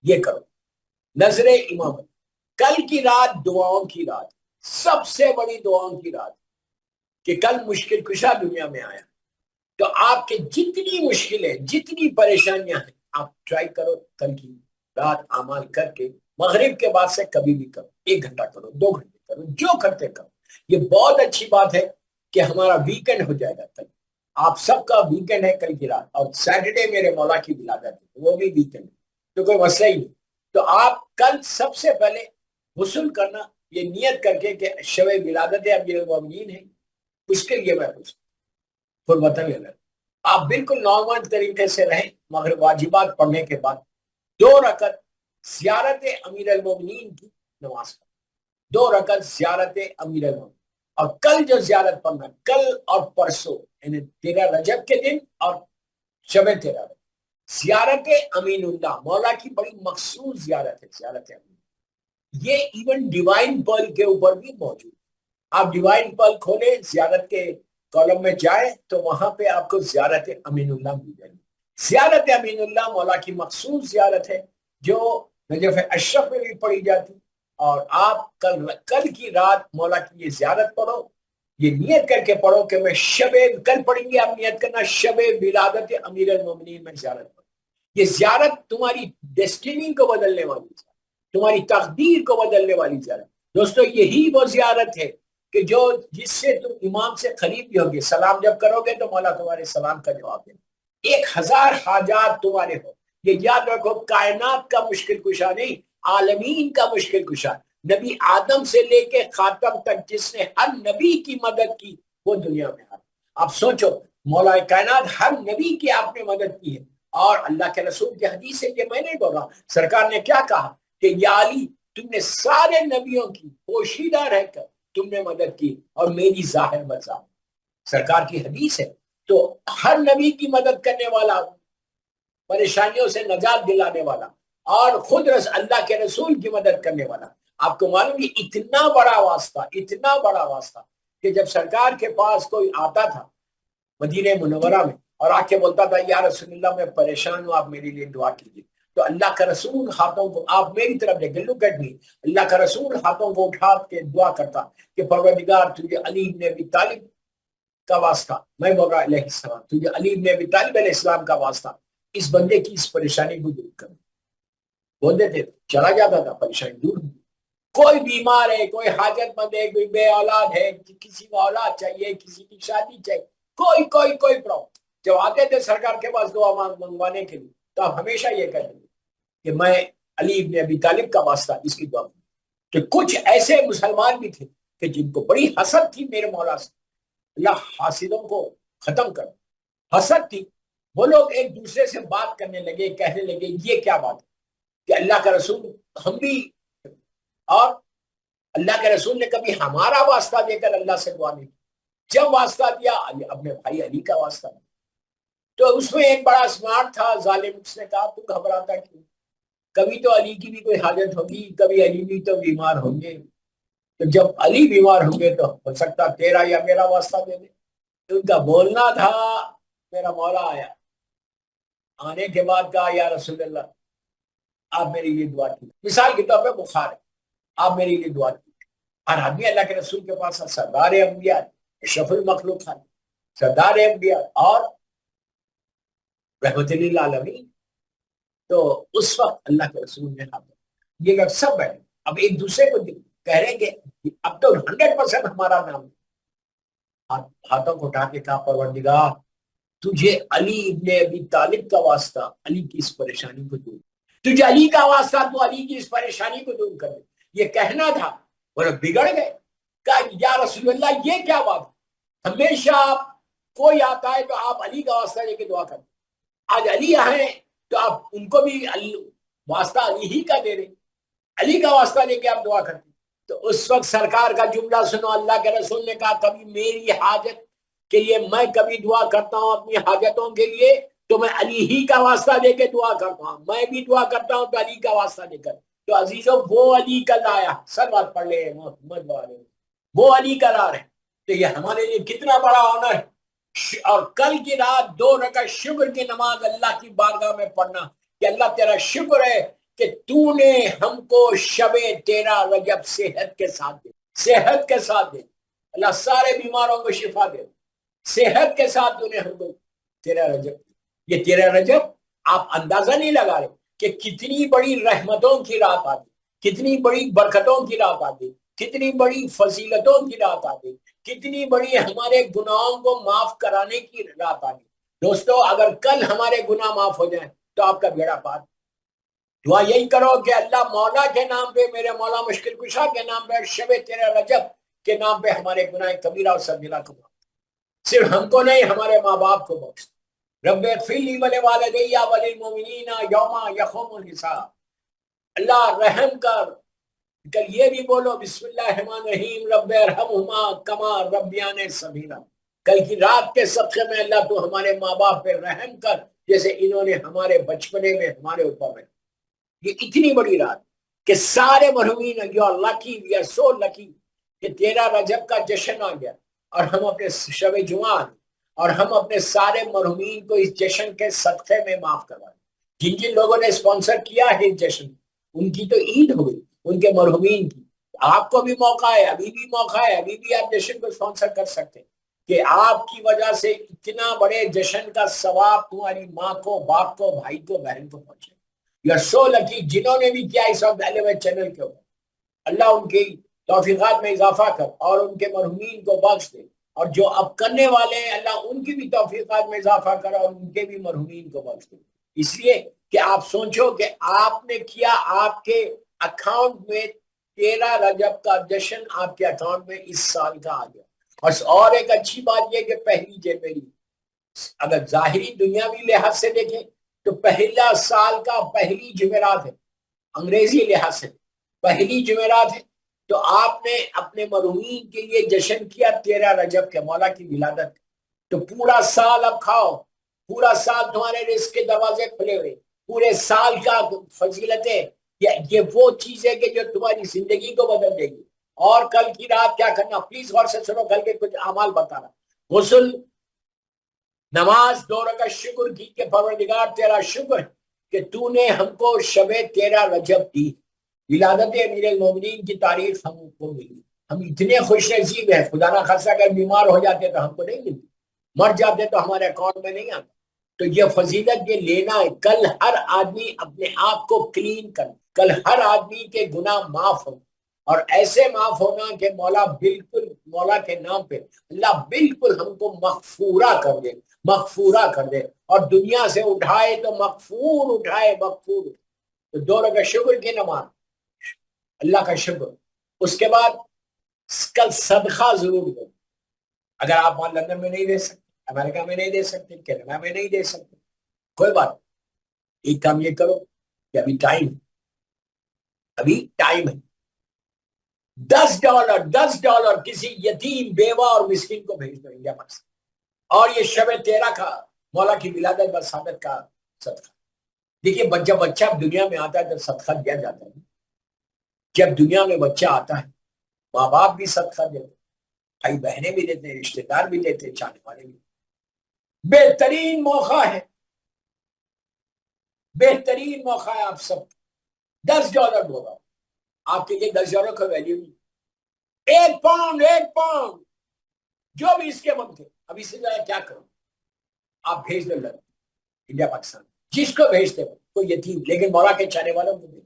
یہ کرو نظر امام علی. کل کی رات دعاؤں کی رات, سب سے بڑی دعاؤں کی رات, کہ کل مشکل کشا دنیا میں آیا. تو آپ کے جتنی مشکلیں, جتنی پریشانیاں ہیں, آپ ٹرائی کرو کل کی رات اعمال کر کے مغرب کے بعد سے کبھی بھی کرو. 1 گھنٹہ کرو, 2 گھنٹے کرو, جو کرتے کرو. یہ بہت اچھی بات ہے کہ ہمارا ویکنڈ ہو جائے گا کل. آپ سب کا ویکنڈ ہے کل کی رات, اور سیٹرڈے میرے مولا کی ولادت ہے, وہ بھی ویکنڈ ہے, تو کوئی مسئلہ ہی نہیں. تو آپ کل سب سے پہلے غسل کرنا, یہ نیت کر کے کہ شب ولادت امیر المومنین ہے, اس کے لیے میں قربتاً لے لیں. آپ بالکل نارمل طریقے سے رہیں. مغرب واجبات پڑھنے کے بعد 2 رکعت زیارت امیر المومنین کی نماز پڑھ, 2 رکعت زیارت امیر المومنین. اور کل جو زیارت پڑھنا, کل اور پرسوں یعنی 13 رجب کے دن اور شب 13 زیارت امین اللہ, مولا کی بڑی مخصوص زیارت ہے زیارت امین. یہ ایون ڈیوائن پرل کے اوپر بھی موجود. آپ ڈیوائن پرل کھولیں, زیارت کے کالم میں جائیں تو وہاں پہ آپ کو زیارت امین اللہ مل جائے گی. زیارت امین اللہ مولا کی مخصوص زیارت ہے جو نجف اشرف میں بھی پڑھی جاتی. اور آپ کل کی رات مولا کی یہ زیارت پڑھو, یہ نیت کر کے پڑھو کہ میں کل پڑھیں گے, آپ نیت کرنا شب ولادت امیر المومنین میں زیارت پڑھو. یہ زیارت تمہاری ڈیسٹینی کو بدلنے والی زیارت, تمہاری تقدیر کو بدلنے والی زیارت. دوستو یہی وہ زیارت ہے کہ جس سے تم امام سے قریب بھی ہوگے. سلام جب کرو گے تو مولا تمہارے سلام کا جواب دے. 1000 حاجات تمہارے ہو. یہ یاد رکھو, کائنات کا مشکل کشا نہیں, عالمین کا مشکل کشا. نبی آدم سے لے کے خاتم تک جس نے ہر نبی کی مدد کی وہ دنیا میں آ. آپ سوچو, مولا کائنات ہر نبی کی آپ نے مدد کی ہے. اور اللہ کے رسول کی حدیث ہے, یہ میں نہیں بول رہا, سرکار نے کیا کہا کہ یا علی تم نے سارے نبیوں کی پوشیدہ رہ کر تم نے مدد کی اور میری ظاہر بظاہر. سرکار کی حدیث ہے. تو ہر نبی کی مدد کرنے والا, پریشانیوں سے نجات دلانے والا, اور خود اللہ کے رسول کی مدد کرنے والا. آپ کو معلوم ہے اتنا بڑا واسطہ, اتنا بڑا واسطہ کہ جب سرکار کے پاس کوئی آتا تھا مدینہ منورہ میں اور آ کے بولتا تھا یا رسول اللہ میں پریشان ہوں, آپ میرے لیے دعا کیجیے, تو اللہ کا رسول ہاتھوں کو, آپ میری طرف دیکھیں, لک ایٹ می, اللہ کا رسول ہاتھوں کو اٹھا کے دعا کرتا کہ پروردگار تجھے علی ابن ابی طالب کا واسطہ, میں بول رہا علیہ السلام, تجھے علی ابن ابی طالب علیہ السلام کا واسطہ, اس بندے کی اس پریشانی کو دور کر. بول دیتے, چلا جاتا تھا, پریشانی دور. کوئی بیمار ہے, کوئی حاجت مند ہے, کوئی بے اولاد ہے, کسی کو اولاد چاہیے, کسی کی شادی چاہیے, کوئی پرابلم, جب آتے تھے سرکار کے پاس دعا منگوانے کے لیے تو آپ ہمیشہ یہ کہتے ہیں کہ میں علی ابن ابی طالب کا واسطہ اس کی دعا. کہ کچھ ایسے مسلمان بھی تھے کہ جن کو بڑی حسد تھی میرے مولا سے, اللہ حاسدوں کو ختم کر. حسد تھی, وہ لوگ ایک دوسرے سے بات کرنے لگے, کہنے لگے یہ کیا بات ہے کہ اللہ کا رسول ہم بھی, اور اللہ کے رسول نے کبھی ہمارا واسطہ دے کر اللہ سے دعا نہیں کی. جب واسطہ دیا اپنے بھائی علی کا واسطہ دیا. تو اس میں ایک بڑا اسمارٹ تھا ظالم, اس نے کہا تو گھبراتا کیوں, کبھی تو علی کی بھی کوئی حاجت ہوگی, کبھی علی بھی تو بیمار ہوں گے, تو جب علی بیمار ہوں گے تو ہو سکتا تیرا یا میرا واسطہ دے دے. ان کا بولنا تھا, میرا مولا آیا, آنے کے بعد کہا یا رسول اللہ آپ میرے لیے دعا کی. مثال کے طور پہ بخار ہے, آپ میرے لیے دعا کی. ہر آدمی اللہ کے رسول کے پاس سردار انبیاء, اشرف المخلوق, سردار انبیاء اور رحمت للعالمین. تو اس وقت اللہ کے رسول نے یہ لوگ سب بیٹھے, اب ایک دوسرے کو کہہ رہے کہ اب تو 100% ہمارا نام ہے. ہاتھوں کو اٹھا کے کہا پروردگار تجھے علی ابن ابی طالب کا واسطہ علی کی اس پریشانی کو دور, تجھے علی کا واسطہ تو علی کی اس پریشانی کو دور کر دے. یہ کہنا تھا, وہ لوگ بگڑ گئے. کہا یا رسول اللہ یہ کیا بات, ہمیشہ آپ کوئی آتا ہے تو آپ علی کا واسطہ لے کے دعا کرتے, آج علی آئے تو آپ ان کو بھی واسطہ علی ہی کا دے رہے, علی کا واسطہ لے کے آپ دعا کرتے. تو اس وقت سرکار کا جملہ سنو, اللہ کے رسول نے کہا کبھی میری حاجت کے لیے میں کبھی دعا کرتا ہوں اپنی حاجتوں کے لیے تو میں علی ہی کا واسطہ دے کے دعا کرتا ہوں. میں بھی دعا کرتا ہوں تو علی کا واسطہ دے کر. تو عزیزوں وہ علی کا لایا, صلوات پڑھ لے محمد والے, وہ علی کا لا رہے. تو یہ ہمارے لیے کتنا بڑا آنر ہے. اور کل کی رات 2 رکعت شکر کی نماز اللہ کی بارگاہ میں پڑھنا کہ اللہ تیرا شکر ہے کہ تو نے ہم کو شب 13 رجب صحت کے ساتھ دے, صحت کے ساتھ دے. اللہ سارے بیماروں کو شفا دے. صحت کے ساتھ تو نے ہم کو 13 رجب. یہ 13 رجب آپ اندازہ نہیں لگا رہے کہ کتنی بڑی رحمتوں کی رات آتی, کتنی بڑی برکتوں کی رات آتی, کتنی بڑی فضیلتوں کی رات آتی, کتنی بڑی ہمارے گناہوں کو معاف کرانے کی رات آتی. دوستو اگر کل ہمارے گناہ معاف ہو جائیں تو آپ کا بیڑا پار. دعا یہی کرو کہ اللہ مولا کے نام پہ, میرے مولا مشکل کشا کے نام پہ, شب 13 رجب کے نام پہ ہمارے گناہ کبیرہ اور صغیرہ کو معاف. صرف ہم کو نہیں, ہمارے ماں باپ کو بخش. رب اغفر لی ولوالدی وللمؤمنین یوم یقوم الحساب. اللہ رحم کر. کل یہ بھی بولو بسم اللہ الرحمن الرحیم رب ارحمہما کما ربیانی صغیرا. کل کی رات کے صدقے میں اللہ تو ہمارے ماں باپ پہ رحم کر جیسے انہوں نے ہمارے بچپنے میں ہمارے اوپر رحم. یہ اتنی بڑی رات کہ سارے مرحومین, you are lucky, we are so lucky کہ 13 رجب کا جشن آ گیا اور ہم اپنے شب جمعہ اور ہم اپنے سارے مرحومین کو اس جشن کے صدقے میں معاف کروائے. جن جن لوگوں نے اسپانسر کیا ہے اس جشن, ان کی تو عید ہو گئی, ان کے مرحومین کی. آپ کو بھی موقع ہے, ابھی بھی موقع ہے, ابھی بھی آپ جشن کو اسپانسر کر سکتے ہیں کہ آپ کی وجہ سے اتنا بڑے جشن کا ثواب تمہاری ماں کو, باپ کو, بھائی کو, بہن کو پہنچے. یو آر سو لکی. جنہوں نے بھی کیا اس وقت ایلیمنٹ چینل کے اوپر, اللہ ان کی توفیقات میں اضافہ کر اور ان کے مرحومین کو بخش دے. اور جو اب کرنے والے ہیں اللہ ان کی بھی توفیقات میں اضافہ کر اور ان کے بھی مرحومین کو بخش دے. اس لیے کہ آپ سوچو کہ آپ نے کیا, آپ کے اکاؤنٹ میں 13 رجب کا جشن آپ کے اکاؤنٹ میں اس سال کا آ گیا. اور ایک اچھی بات یہ کہ 1 جنوری, اگر ظاہری دنیاوی لحاظ سے دیکھیں تو پہلا سال کا پہلی جمعرات ہے, انگریزی لحاظ سے پہلی جمعرات ہے. تو آپ نے اپنے مرحومین کے لیے جشن کیا 13 رجب کے, مولا کی ولادت. تو پورا سال اب کھاؤ, پورا سال تمہارے رزق کے دروازے کھلے ہوئے, پورے سال کا فضیلتیں, یہ وہ چیزیں کہ جو تمہاری زندگی کو بدل دے گی. اور کل کی رات کیا کرنا, پلیز غور سے سنو, کل کے کچھ اعمال بتانا. غسل, نماز, 2 رکعت شکر کی کہ پروردگار تیرا شکر کہ تو نے ہم کو شب 13 رجب دی, ولادت امیر المومنین کی تاریخ ہم کو ملی. ہم اتنے خوش نصیب ہیں, خدا نہ خاصہ اگر بیمار ہو جاتے تو ہم کو نہیں ملتی, مر جاتے تو ہمارے اکاؤنٹ میں نہیں آتا. تو یہ فضیلت یہ لینا ہے. کل ہر آدمی اپنے آپ کو کلین کر, کل ہر آدمی کے گناہ معاف ہو, اور ایسے معاف ہونا کہ مولا بالکل, مولا کے نام پہ اللہ بالکل ہم کو مغفورہ کر دے, مغفورہ کر دے, اور دنیا سے اٹھائے تو مغفور اٹھائے, مغفور. تو 2 رکعت شکر کی نماز, اللہ کا شکر. اس کے بعد کل صدقہ ضرور دو. اگر آپ وہاں لندن میں نہیں دے سکتے, امریکہ میں نہیں دے سکتے, کینیڈا میں نہیں دے سکتے, کوئی بات. ایک کام یہ کرو کہ ابھی ٹائم ہے, $10 کسی یتیم, بیوہ اور مسکین کو بھیج دو انڈیا پاکستان. اور یہ شب 13 کا مولا کی ولادت بصادت کا صدقہ. دیکھیے جب بچہ دنیا میں آتا ہے تو صدقہ دیا جاتا ہے. جب دنیا میں بچہ آتا ہے ماں باپ بھی صدقہ دیتے, بھائی بہنیں بھی دیتے, رشتے دار بھی دیتے, چاہنے والے بھی. بہترین موقع ہے, بہترین موقع ہے. آپ سب $10 ہوگا آپ کے لیے, $10 کا ویلیو نہیں. 1 پاؤنڈ جو بھی اس کے بنتے. اب اس سے زیادہ کیا کرو, آپ بھیج دو لندن, انڈیا پاکستان, جس کو بھیجتے ہو, کوئی یتیم, لیکن مولا کے چاہنے والوں کو دے,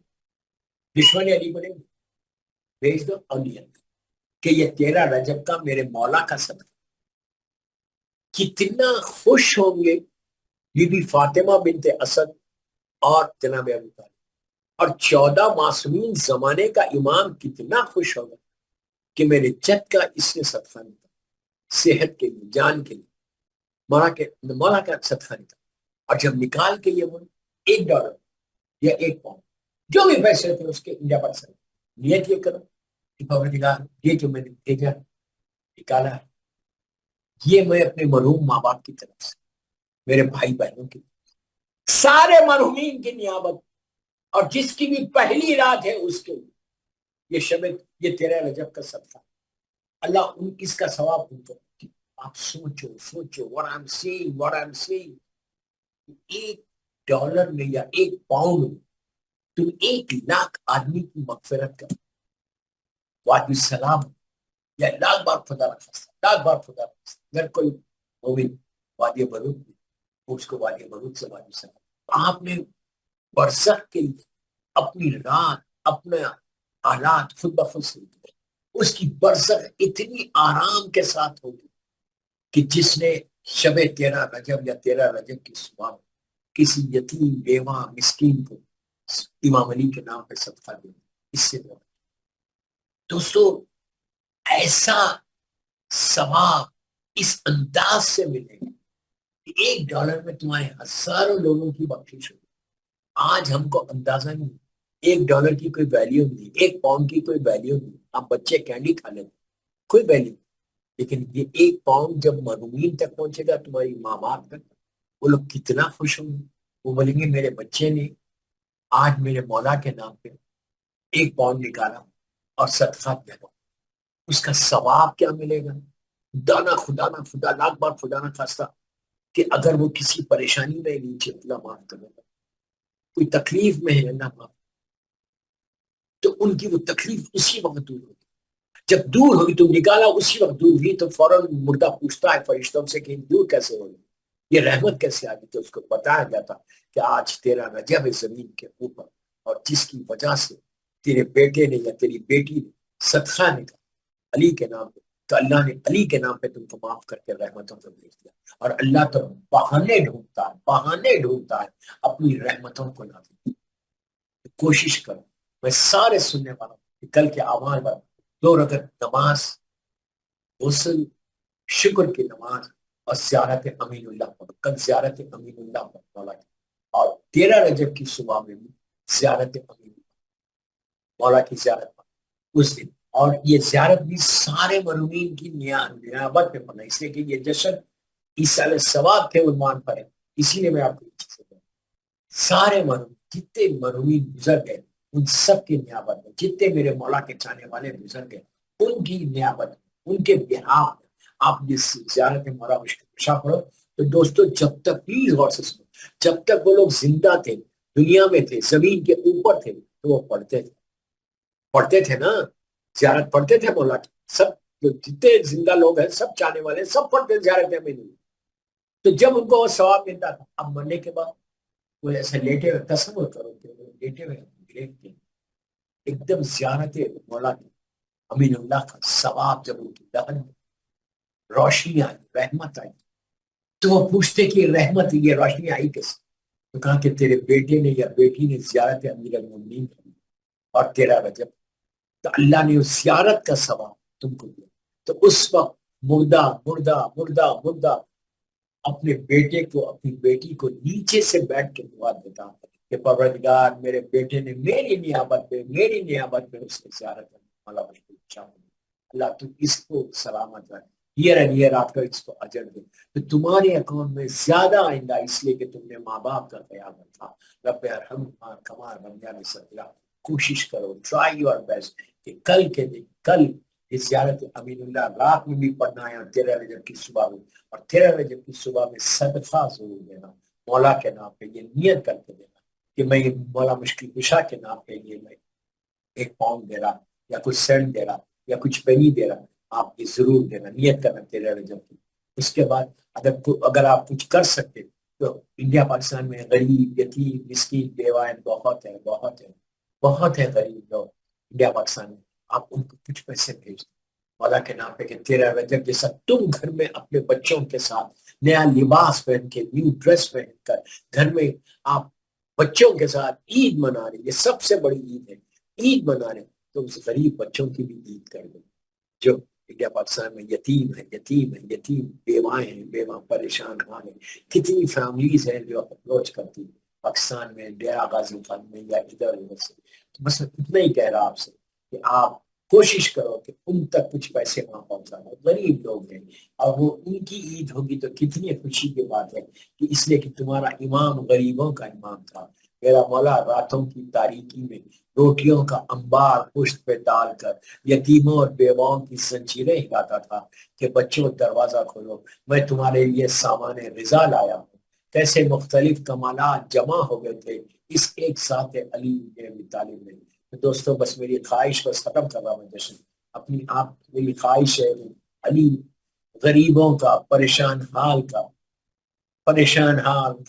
دشمن علی کو نہیں, بھیج دو. اور نیت کہ یہ 13 رجب کا میرے مولا کا صدقہ. کتنا خوش ہوں گے بی بی فاطمہ بنت اسد اور جناب ابو طالب, اور 14 معصومین زمانے کا امام کتنا خوش ہوگا کہ میرے جد کا اس نے صدقہ نکالا, صحت کے لیے, جان کے لیے, مولا کا صدقہ نکالا. اور جب نکال کے یہ بولے $1 یا 1 پاؤنڈ, جو بھی پیسے تھے اس کے انڈیا پاکستان, نیت یہ کرو کہ پروردگار یہ جو میں نے بھیجا نکالا ہے, یہ میں اپنے مرحوم ماں باپ کی طرف سے, میرے بھائی بہنوں کی, سارے مرحومین کی نیابت اور جس کی بھی پہلی رات ہے اس کے یہ شب یہ 13 رجب کا صدقہ اللہ اس کا ثواب ان کو. آپ سوچو what I'm saying $1 میں یا £1 میں تم 1,00,000 آدمی کی مغفرت کرو. وعد السلام یا لاکھ بار خدا رکھا. اگر کوئی مومن وادی برود میں اس کو وادی برود سے وادی السلام. آپ نے برزخ کے لیے اپنی رات اپنے حالات خود بخود سے اس کی برزخ اتنی آرام کے ساتھ ہوگی کہ جس نے شب 13 رجب یا 13 رجب کی صبح کسی یتیم بیوہ مسکین کو امام علی کے نام پہ صدقہ دے اس سے بہت. دوستو ایسا ثواب اس انداز سے ملے گا کہ $1 میں تمہارے ہزاروں لوگوں کی بخشش ہوگی. آج ہم کو اندازہ نہیں $1 کی کوئی ویلیو نہیں, £1 کی کوئی ویلیو نہیں. آپ بچے کینڈی کھا لیتے کوئی ویلیو نہیں, لیکن یہ £1 جب مرحومین تک پہنچے گا تمہاری ماں باپ تک وہ لوگ کتنا خوش ہوں گے. وہ بولیں گے میرے بچے نے آج میرے مولا کے نام پہ £1 نکالا اور صدقہ دیا. اس کا ثواب کیا ملے گا. خدا لاکھ بار خدا نہ خواستہ کہ اگر وہ کسی پریشانی میں نیچے اللہ معاف کرے گا, کوئی تکلیف میں ہے اللہ معاف, تو ان کی وہ تکلیف اسی وقت دور ہوگی. جب دور ہوگی تو نکالا اسی وقت دور ہوئی تو فوراً مردہ پوچھتا ہے فرشتوں سے کہ دور کیسے ہوگی, یہ رحمت کیسے آ گئی. تو اس کو بتایا جاتا کہ آج 13 رجب زمین کے اوپر اور جس کی وجہ سے تیرے بیٹے نے یا تیری بیٹی نے صدقہ نکالا علی کے نام پہ, تو اللہ نے علی کے نام پہ تم کو معاف کر کے رحمتوں کو بھیج دیا. اور اللہ تو بہانے ڈھونڈتا ہے اپنی رحمتوں کو نہ دے. کوشش کرو, میں سارے سننے والا ہوں کل کے اعمال پر 2 رکعت نماز, غسل, شکر کی نماز اور زیارت امین اللہ پر. کل زیارت امین اللہ پر مولا کی, اور 13 رجب کی صبح میں بھی زیارت امین اللہ مولا کی زیارت پر اس دن. اور یہ زیارت بھی سارے مرحومین کی نیابت میں پڑھنا, اس لیے کہ یہ جشن عیسیٰ علیہ السلام کے عنوان پر ہے. اسی لیے میں آپ کو یہ چیز بتاؤں, سارے مرحوم جتنے مرحومین گزر گئے ان سب کی نیابت میں, جتنے میرے مولا کے چاہنے والے گزر گئے ان کی نیابت میں, ان کے بہاف میں آپ یہ زیارت مولا مشکل پڑھو. تو دوستو جب تک پلیز غور سے سنو, جب تک وہ لوگ زندہ تھے, دنیا میں تھے, زمین کے اوپر تھے, تو وہ پڑھتے تھے نا, زیارت پڑھتے تھے مولا کی. سب جتنے زندہ لوگ ہیں سب چاہنے والے سب پڑھتے زیارت میں نہیں. تو جب ان کو وہ ثواب ملتا تھا, اب مرنے کے بعد وہ ایسے لیٹے ہوئے, تصور کرو کہ وہ لیٹے ہوئے ایک دم زیارت مولا کی امین اللہ کا ثواب جب ان کی دہن میں روشنی آئی, رحمت آئی, تو وہ پوچھتے کہ رحمت یہ روشنی آئی کیسے. تو کہا کہ تیرے بیٹے نے یا بیٹی نے زیارت امیر المومنین کی اور 13 رجب, تو اللہ نے اس زیارت کا ثواب تم کو دیا. تو اس وقت مردہ اپنے بیٹے کو اپنی بیٹی کو نیچے سے بیٹھ کے دعا دیتا کہ پروردگار میرے بیٹے نے میری نیابت میں اس نے زیارت اللہ تو اس کو سلامت رکھ, ایئر اینڈ ایئر آپ کا اس کو اجر دے. تو تمہارے اکاؤنٹ میں زیادہ آئندہ اس لیے کہ تم نے ماں باپ کا خیال رکھا. رب ارحمہما کما ربیانی صغیرا. کوشش کرو, ٹرائی یور بیسٹ کہ کل کے دن, کل اس زیارت امین اللہ رات میں بھی پڑھنا ہے, اور 13 رجب کی صبح میں, اور 13 رجب کی صبح میں صدقہ ضرور دینا مولا کے نام پہ. یہ نیت کر کے دینا کہ میں یہ مولا مشکل کشا کے نام پہ یہ میں £1 دے رہا یا کچھ سینٹ دے رہا یا کچھ پینی دے رہا, آپ یہ ضرور دینا, نیت کرنا 13 رجب کی. اس کے بعد اگر آپ کچھ کر سکتے تو انڈیا پاکستان میں غریب یتیم مسکین بیوائیں بہت ہے غریب لوگ انڈیا پاکستان میں, آپ ان کو کچھ پیسے بھیج دیں مولا کے نام پہ کہ 13 رجب جیسا تم گھر میں اپنے بچوں کے ساتھ نیا لباس پہن کے, نیو ڈریس پہن کر گھر میں آپ بچوں کے ساتھ عید منا رہے, یہ سب سے بڑی عید ہے, عید منا رہے, تو اس غریب بچوں کی بھی عید کر دو جو انڈیا پاکستان میں یتیم بیوہ پریشان ہیں. کتنی فیملیز ہیں جو اپروچ کرتی ہیں پاکستان میں, ڈیرہ غازی خان میں یا ادھر ادھر سے. تو بس اتنا ہی کہہ رہا آپ سے کہ آپ کوشش کرو کہ ان تک کچھ پیسے وہاں پہنچانا. غریب لوگ ہیں اور وہ ان کی عید ہوگی تو کتنی خوشی کی بات ہے کہ اس لیے کہ تمہارا امام غریبوں کا امام تھا. میرا مولا راتوں کی تاریکی میں روٹیوں کا انبار پشت پہ ڈال کر یتیموں اور بیواؤں کی زنجیریں ہلاتا تھا کہ بچوں دروازہ کھولو میں تمہارے لیے سامان غذا لایا ہوں. کیسے مختلف کمالات جمع ہو گئے تھے اس ایک ذات علی بن ابی طالب میں. دوستو بس میری خواہش بس ختم کر رہا ہوں جشن اپنی آپ. میری خواہش ہے کہ علی غریبوں کا پریشان حال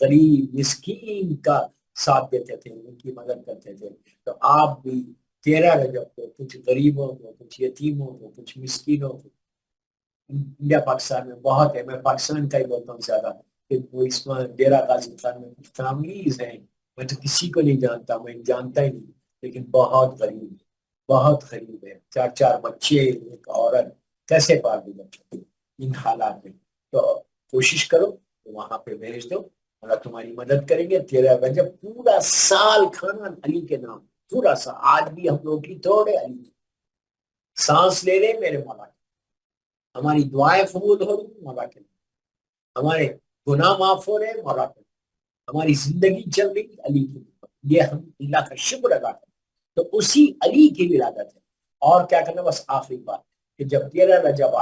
غریب مسکین کا ساتھ دیتے تھے ان کی مدد کرتے تھے. تو آپ بھی 13 رجب کو کچھ غریبوں کو کچھ یتیموں کو کچھ مسکینوں کو انڈیا پاکستان میں بہت ہے میں پاکستان کا ہی بولتا ہوں زیادہ کہ وہ اس میں ڈیرہ غازی خان میں کچھ فیملیز ہیں میں تو کسی کو نہیں جانتا میں جانتا ہی نہیں لیکن بہت غریب ہے بہت غریب ہے 4 بچے ایک عورت کیسے پال دے بچوں ان حالات میں. تو کوشش کرو وہاں پہ بھیج دو اللہ تمہاری مدد کریں گے. 13 رجب پورا سال کھانا علی کے نام پورا سال. آج بھی ہم لوگ کی توڑے علی سانس لے رہے میرے مولا کے ہماری دعائیں قبول ہو رہی مولا کے ہمارے گناہ معاف ہو رہے مولا کے ہماری زندگی چل رہی علی کی. یہ ہم اللہ کا شکر ادا کریں تو اسی علی کی ولادت ہے. اور کیا کرنا بس آخری بات کہ جب 13 رجب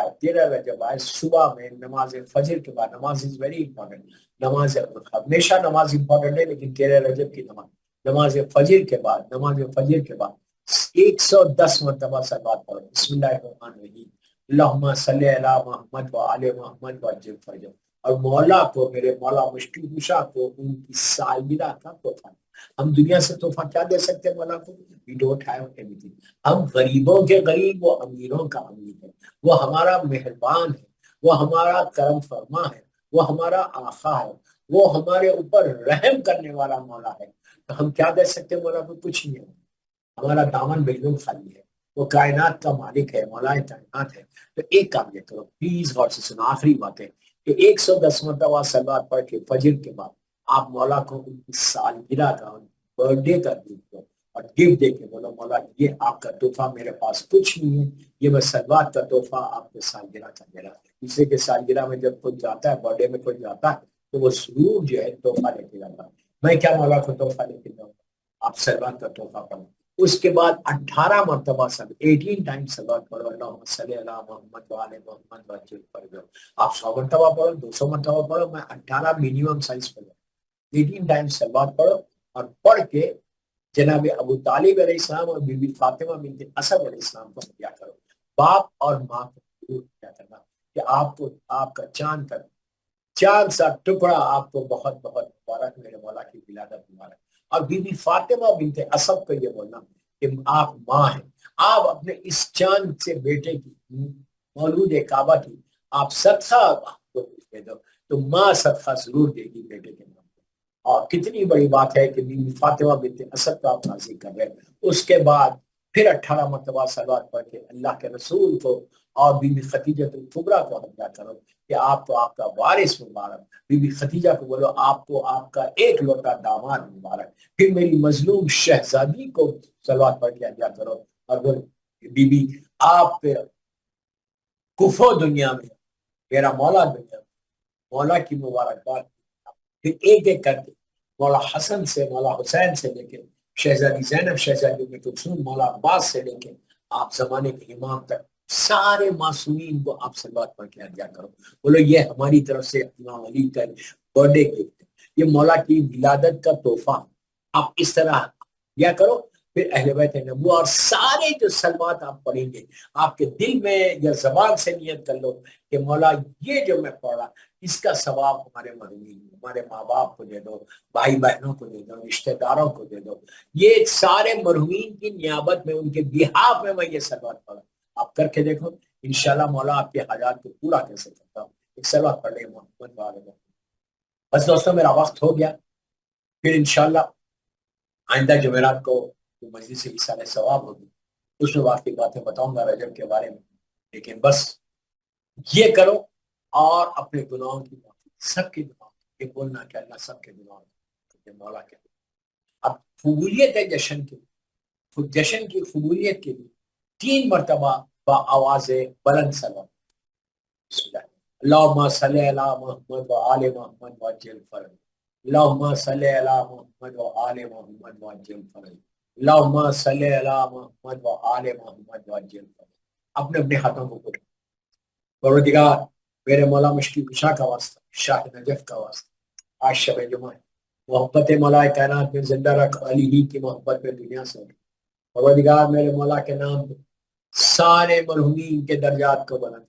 آئے صبح میں نماز فجر کے بعد نماز از ویری امپورٹنٹ. نماز ہمیشہ نماز امپورٹنٹ ہے لیکن 13 رجب کی نماز فجر کے بعد 110 مرتبہ صلوات پڑھو. بسم اللہ الرحمن الرحیم اللہم صلی علی محمد و آل محمد و عجل فرجہ. اور مولا کو میرے مولا مشکل کشا کو ان کی سالگرہ کا تحفہ. ہم دنیا سے تحفہ کیا دے سکتے ہیں مولا کو we don't have anything. ہم غریبوں کے غریب وہ امیروں کا امیر ہے. وہ ہمارا مہربان ہے وہ ہمارا کرم فرما ہے وہ ہمارا آقا ہے وہ ہمارے اوپر رحم کرنے والا مولا ہے. تو ہم کیا دے سکتے ہیں مولا کو کچھ نہیں ہے. ہمارا دامن بالکل خالی ہے. وہ کائنات کا مالک ہے مولا کائنات ہے. تو ایک کام یہ کرو پلیز غور سے سنو آخری بات ہے کہ 110 مرتبہ صلوات پڑھ کے فجر کے بعد آپ مولا کو ان کی سالگرہ کا برتھ ڈے کا گفٹ دو اور گفٹ دے کے بولو مولا یہ آپ کا تحفہ میرے پاس کچھ نہیں ہے یہ میں صلوات کا تحفہ آپ کے سالگرہ کا میرا. اس لیے کہ سالگرہ میں جب کوئی جاتا ہے برتھ ڈے میں کوئی جاتا ہے تو وہ ضرور جو ہے تحفہ لے کے جاتا ہے. میں کیا مولا کو تحفہ لے کے جاؤں آپ صلوات کا تحفہ پڑھو. اس کے بعد 18 مرتبہ 18 ٹائم صلوات پڑھو اللہم صلی علی محمد و آل محمد و عجل فرجہ. آپ 100 مرتبہ پڑھو 200 مرتبہ پڑھو میں 18 منیمم سائز پڑھو 18 ٹائم صلوات پڑھو اور پڑھ کے جناب ابو طالب علیہ السلام اور بی بی فاطمہ بنت اسد علیہ السلام کو کیا کرو. باپ اور ماں کو ضرور کیا کرنا کہ آپ کو آپ کا چاند سا ٹکڑا آپ کو بہت بہت مبارک میرے مولا کی ولادت مبارک. اور بی بی فاطمہ بنت اسد کو یہ بولنا کہ آپ ماں ہیں آپ اپنے اس چاند سے بیٹے کی مولود کعبہ کی آپ صدقہ دے دو تو ماں صدقہ ضرور دے گی بیٹے کے نام پہ. اور کتنی بڑی بات ہے کہ بی بی فاطمہ بنت اسد کا آپ نازل کر رہے ہیں. اس کے بعد پھر 18 مرتبہ صلوات پڑھ کے اللہ کے رسول کو اور بی بی خدیجہ الکبریٰ کو حمدہ کرو کہ آپ کو آپ کا وارث مبارک. بی بی خدیجہ کو بولو آپ کو آپ کا ایک لوٹا داماد مبارک. پھر میری مظلوم شہزادی کو صلوات پڑھ کے حمدہ کرو اور بولو بی بی آپ پہ کفو دنیا میں میرا مولا دنیا میں مولا کی مبارکباد. پھر ایک ایک کر کے مولا حسن سے مولا حسین سے لے کے شہزادی زینب شہزادی ام کلثوم مولا عباس سے لے کے آپ زمانے کے امام تک سارے معصومین کو آپ صلوات پڑھ کے ادا کرو. بولو یہ ہماری طرف سے امام علی کا برتھ ڈے گفٹ ہے یہ مولا کی ولادت کا تحفہ آپ اس طرح کیا کرو. پھر اہل بیت نبوہ اور سارے جو صلوات آپ پڑھیں گے آپ کے دل میں یا زبان سے نیت کر لو کہ مولا یہ جو میں پڑھا اس کا ثواب ہمارے مرحومین ہمارے ماں باپ کو دے دو بھائی بہنوں کو دے دو رشتہ داروں کو دے دو. یہ سارے مرحومین کی نیابت میں ان کے بہاف میں یہ صلوات پڑھا. آپ کر کے دیکھو انشاءاللہ مولا آپ کے حاجات کو پورا کیسے کرتا ہوں. ایک صلوات پڑھ لیں محمد والے. بس دوستوں میرا وقت ہو گیا. پھر انشاءاللہ آئندہ جمعرات کو مجلس ایصال ثواب ہوگی اس میں واقعی باتیں بتاؤں گا رجب کے بارے میں. لیکن بس یہ کرو اور اپنے گناہوں کی معافی سب کے گناہوں یہ بولنا کہ اللہ سب کے گناہوں مولا کے. اب قبولیت ہے جشن کی قبولیت کے لیے 3 مرتبہ با آواز بلند سلام. بسم اللہ. اللہم صلی علی محمد و آل محمد وعجل فرج. اللہم صلی علی محمد و آل محمد وعجل فرج. اللہم صلی علی محمد و آل محمد وعجل فرج. اپنے اپنے ہاتھوں کو کرو. پروردگار میرے مولا مشکل کشا کا واسطہ، شاہ نجف کا واسطہ، آج شب جمعہ ہے، محبت مولا کائنات میں زندہ رکھ، علی ہی کی محبت میں دنیا سے پروردگار میرے مولا کے نام پہ سارے مرحومین کے درجات کو بلند